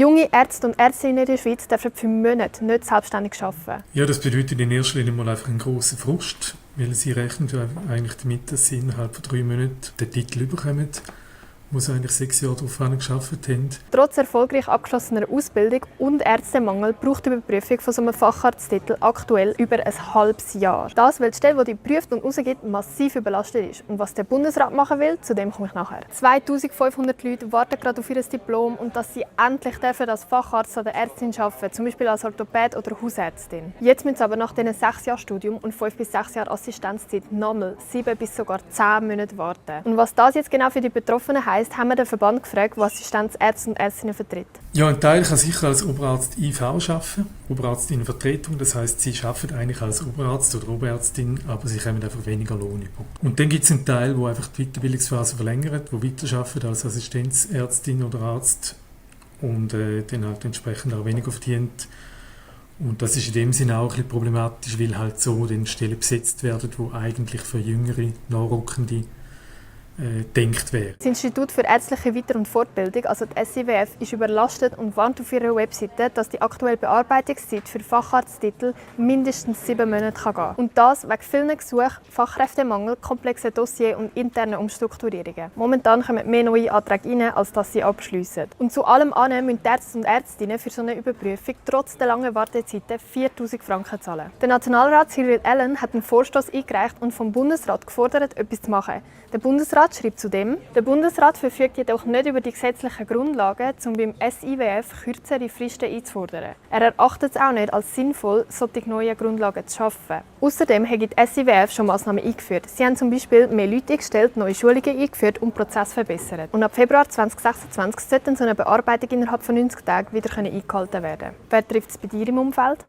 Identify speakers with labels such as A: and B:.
A: Junge Ärzte und Ärztinnen in der Schweiz dürfen für Monate nicht selbstständig arbeiten.
B: Ja, das bedeutet in erster Linie mal einfach einen grossen Frust, weil sie rechnen ja eigentlich damit, dass sie innerhalb von 3 Monaten den Titel bekommen, wo sie eigentlich 6 Jahre darauf gearbeitet haben.
A: Trotz erfolgreich abgeschlossener Ausbildung und Ärztemangel braucht die Überprüfung von so einem Facharzttitel aktuell über ein halbes Jahr. Das, weil die Stelle, die prüft und rausgibt, massiv überlastet ist. Und was der Bundesrat machen will, zu dem komme ich nachher. 2500 Leute warten gerade auf ihr Diplom und dass sie endlich als Facharzt oder Ärztin arbeiten, zum Beispiel als Orthopäd oder Hausärztin. Jetzt müssen sie aber nach diesen 6 Jahren Studium und 5 bis 6 Jahren Assistenzzeit nochmal 7 bis sogar 10 Monate warten. Und was das jetzt genau für die Betroffenen heisst, haben wir den Verband gefragt, der Assistenzärzte und Ärztinnen vertritt.
B: Ja, ein Teil kann sicher als Oberarzt IV arbeiten, Oberarzt in Vertretung. Das heisst, sie arbeiten eigentlich als Oberarzt oder Oberärztin, aber sie kommen einfach weniger Lohn über. Und dann gibt es einen Teil, der einfach die Weiterbildungsphase verlängert, der weiterarbeitet als Assistenzärztin oder Arzt und dann halt entsprechend auch weniger verdient. Und das ist in dem Sinne auch ein bisschen problematisch, weil halt so dann Stellen besetzt werden, die eigentlich für jüngere, Nachrückende denkt wäre.
A: Das Institut für ärztliche Weiter- und Fortbildung, also die SIWF, ist überlastet und warnt auf ihrer Webseite, dass die aktuelle Bearbeitungszeit für Facharzttitel mindestens 7 Monate gehen kann. Und das wegen vielen Gesuchen, Fachkräftemangel, komplexen Dossiers und internen Umstrukturierungen. Momentan kommen mehr neue Anträge rein, als dass sie abschliessen. Und zu allem anderen müssen die Ärzte und Ärztinnen für so eine Überprüfung trotz der langen Wartezeiten 4000 Franken zahlen. Der Nationalrat Cyril Ellen hat einen Vorstoss eingereicht und vom Bundesrat gefordert, etwas zu machen. Der Bundesrat schreibt zudem, der Bundesrat verfügt jedoch nicht über die gesetzlichen Grundlagen, um beim SIWF kürzere Fristen einzufordern. Er erachtet es auch nicht als sinnvoll, solche neue Grundlagen zu schaffen. Außerdem hat die SIWF schon Massnahmen eingeführt. Sie haben zum Beispiel mehr Leute eingestellt, neue Schulungen eingeführt und den Prozess verbessert. Und ab Februar 2026 sollte so eine Bearbeitung innerhalb von 90 Tagen wieder eingehalten werden. Wer trifft es bei dir im Umfeld?